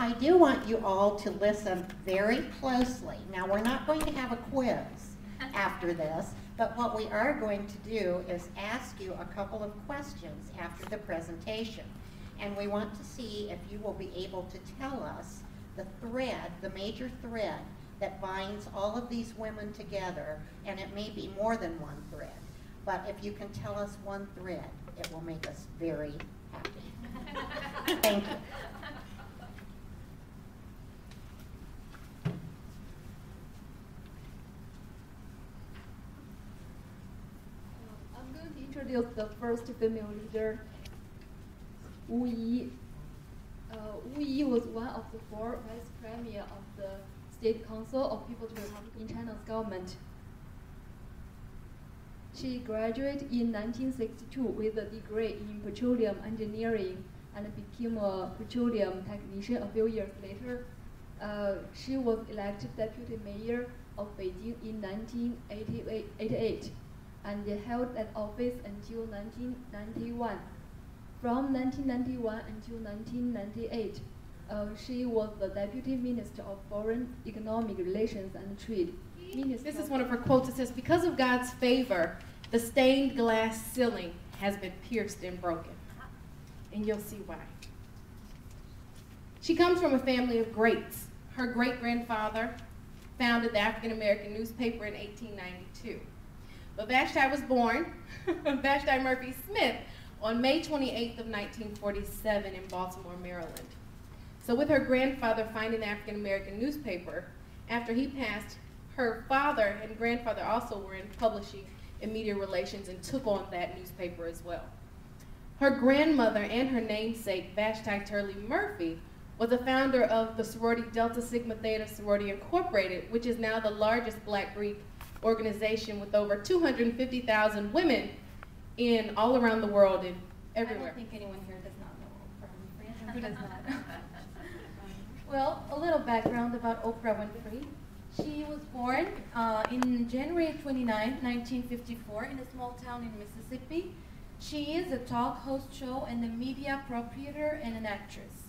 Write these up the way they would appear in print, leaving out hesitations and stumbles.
I do want you all to listen very closely. Now, we're not going to have a quiz after this, but what we are going to do is ask you a couple of questions after the presentation. And we want to see if you will be able to tell us the thread, the major thread that binds all of these women together, and it may be more than one thread. But if you can tell us one thread, it will make us very happy. Thank you. I'm going to introduce the first female leader, Wu Yi. Wu Yi was one of the 4 vice premier of the State Council of People's Republic in China's government. She graduated in 1962 with a degree in petroleum engineering and became a petroleum technician a few years later. She was elected deputy mayor of Beijing in 1988 and held that office until 1991. From 1991 until 1998, she was the Deputy Minister of Foreign Economic Relations and Trade. This is one of her quotes. It says, "Because of God's favor, the stained glass ceiling has been pierced and broken." And you'll see why. She comes from a family of greats. Her great-grandfather founded the African American newspaper in 1892. But Vashti was born, Vashti Murphy Smith, on May 28th of 1947 in Baltimore, Maryland. So with her grandfather finding the African American newspaper, after he passed, her father and grandfather also were in publishing and media relations and took on that newspaper as well. Her grandmother and her namesake, Vashti Turley Murphy, was a founder of the sorority Delta Sigma Theta Sorority Incorporated, which is now the largest Black Greek organization with over 250,000 women in all around the world and everywhere. I don't think anyone here does not know Oprah Winfrey. Who does not? Well, a little background about Oprah Winfrey. She was born in January 29, 1954 in a small town in Mississippi. She is a talk host show and a media proprietor and an actress.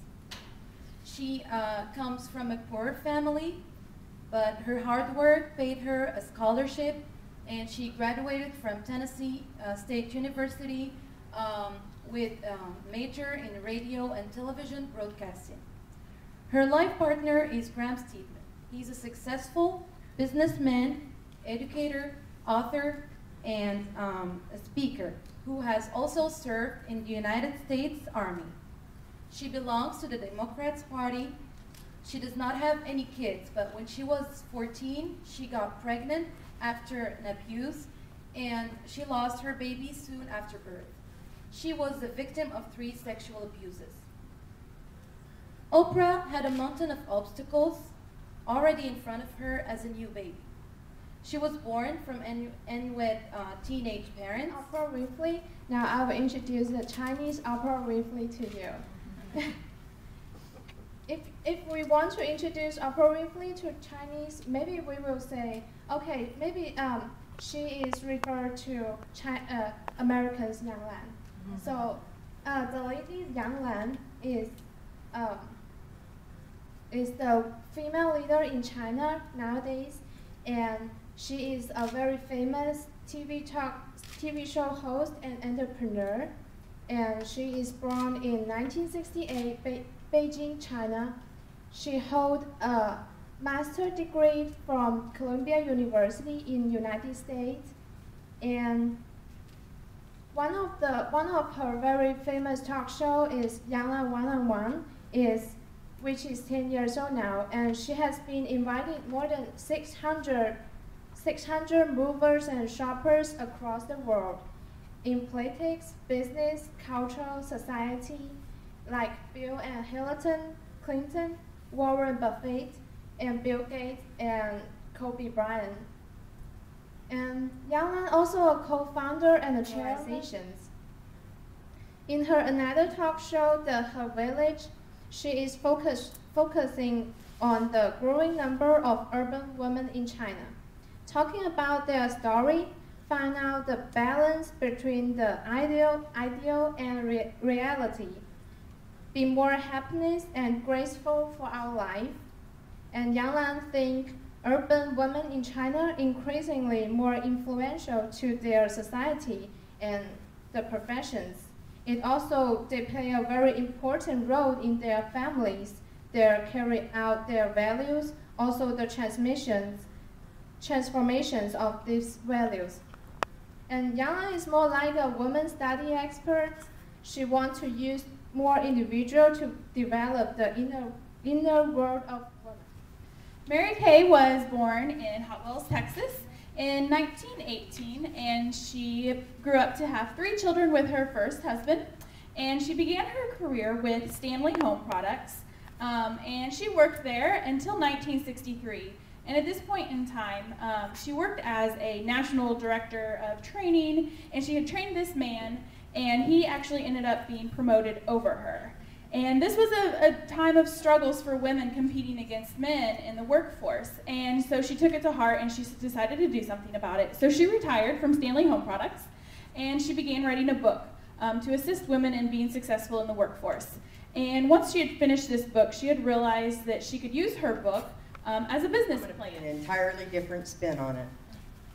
She comes from a poor family, but her hard work paid her a scholarship, and she graduated from Tennessee State University with a major in radio and television broadcasting. Her life partner is Graham Stephen. He's a successful businessman, educator, author, and a speaker who has also served in the United States Army. She belongs to the Democrats Party. She does not have any kids, but when she was 14, she got pregnant after an abuse, and she lost her baby soon after birth. She was the victim of 3 sexual abuses. Oprah had a mountain of obstacles already in front of her as a new baby. She was born from and with teenage parents. Oprah Winfrey. Now I will introduce the Chinese Oprah Winfrey to you. If we want to introduce Oprah Winfrey to Chinese, maybe we will say, okay, maybe she is referred to Americans Yang Lan. Mm-hmm. So the lady Yang Lan is the female leader in China nowadays, and she is a very famous TV show host and entrepreneur. And she is born in 1968, Beijing, China. She holds a master's degree from Columbia University in United States, and one of her very famous talk show is Yang Lan One-on-One, which is 10 years old now, and she has been inviting more than 600 movers and shoppers across the world in politics, business, cultural, society, like Bill and Hillary Clinton, Warren Buffett, and Bill Gates, and Kobe Bryant. And Yang Lan also a co-founder and a chairman. In her another talk show, Her Village, she is focusing on the growing number of urban women in China, talking about their story, find out the balance between the ideal and reality. be more happiness and graceful for our life. And Yang Lan think urban women in China increasingly more influential to their society and the professions. It also, they play a very important role in their families. They carry out their values, also the transformations of these values. And Yang Lan is more like a woman study expert. She wants to use more individual to develop the inner world of women. Mary Kay was born in Hot Wells, Texas in 1918, and she grew up to have 3 children with her first husband. And she began her career with Stanley Home Products, and she worked there until 1963. And at this point in time, she worked as a national director of training, and she had trained this man, and he actually ended up being promoted over her. And this was a time of struggles for women competing against men in the workforce. And so she took it to heart and she decided to do something about it. So she retired from Stanley Home Products and she began writing a book to assist women in being successful in the workforce. And once she had finished this book, she had realized that she could use her book as a business plan. An entirely different spin on it.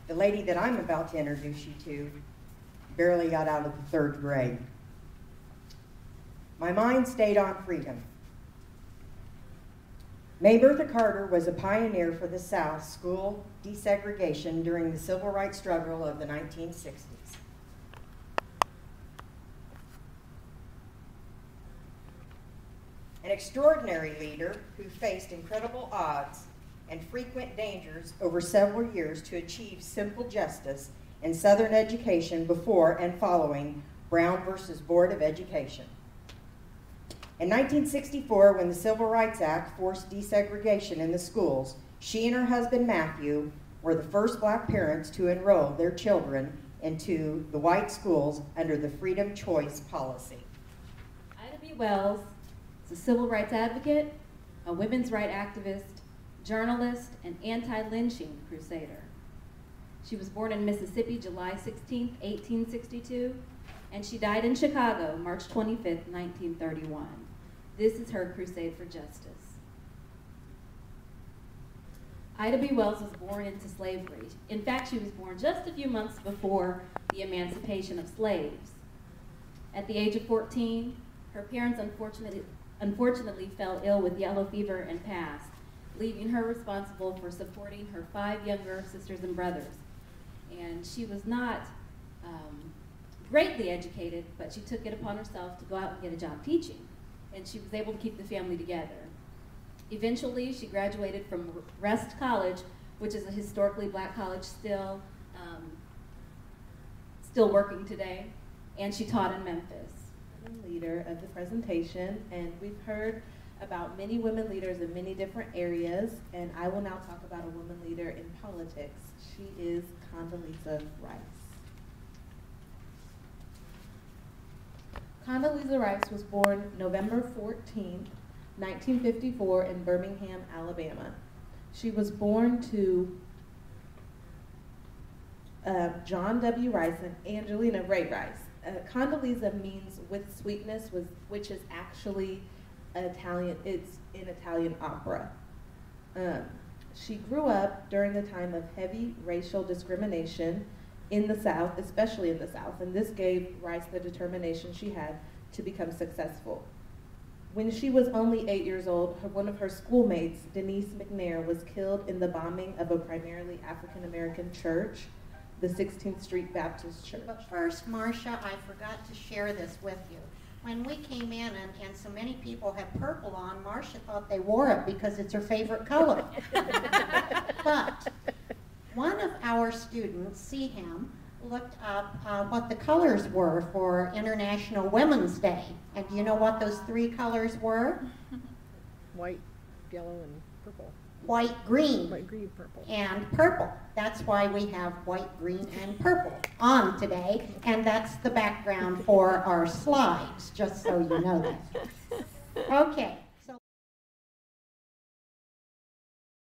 The lady that I'm about to introduce you to barely got out of the 3rd grade. My mind stayed on freedom. May Bertha Carter was a pioneer for the South's school desegregation during the civil rights struggle of the 1960s. An extraordinary leader who faced incredible odds and frequent dangers over several years to achieve simple justice in Southern education before and following Brown versus Board of Education. In 1964, when the Civil Rights Act forced desegregation in the schools, she and her husband Matthew were the first black parents to enroll their children into the white schools under the Freedom Choice policy. Ida B. Wells is a civil rights advocate, a women's rights activist, journalist, and anti-lynching crusader. She was born in Mississippi, July 16, 1862, and she died in Chicago, March 25, 1931. This is her crusade for justice. Ida B. Wells was born into slavery. In fact, she was born just a few months before the emancipation of slaves. At the age of 14, her parents unfortunately fell ill with yellow fever and passed, leaving her responsible for supporting her 5 younger sisters and brothers. And she was not greatly educated, but she took it upon herself to go out and get a job teaching. And she was able to keep the family together. Eventually, she graduated from Rest College, which is a historically black college still working today, and she taught in Memphis. Leader of the presentation, and we've heard about many women leaders in many different areas, and I will now talk about a woman leader in politics. She is Condoleezza Rice. Condoleezza Rice was born November 14, 1954 in Birmingham, Alabama. She was born to John W. Rice and Angelina Ray Rice. Condoleezza means with sweetness, which is actually Italian. It's in Italian opera. She grew up during the time of heavy racial discrimination in the South, especially in the South, and this gave Rice the determination she had to become successful. When she was only 8 years old, one of her schoolmates, Denise McNair, was killed in the bombing of a primarily African-American church, the 16th Street Baptist Church. But first, Marcia, I forgot to share this with you. When we came in and so many people had purple on, Marcia thought they wore it because it's her favorite color. But one of our students, Seaham, looked up what the colors were for International Women's Day. And do you know what those 3 colors were? White, yellow, and purple. White, green, purple. and purple. That's why we have white, green, and purple on today, and that's the background for our slides, just so you know that. Okay,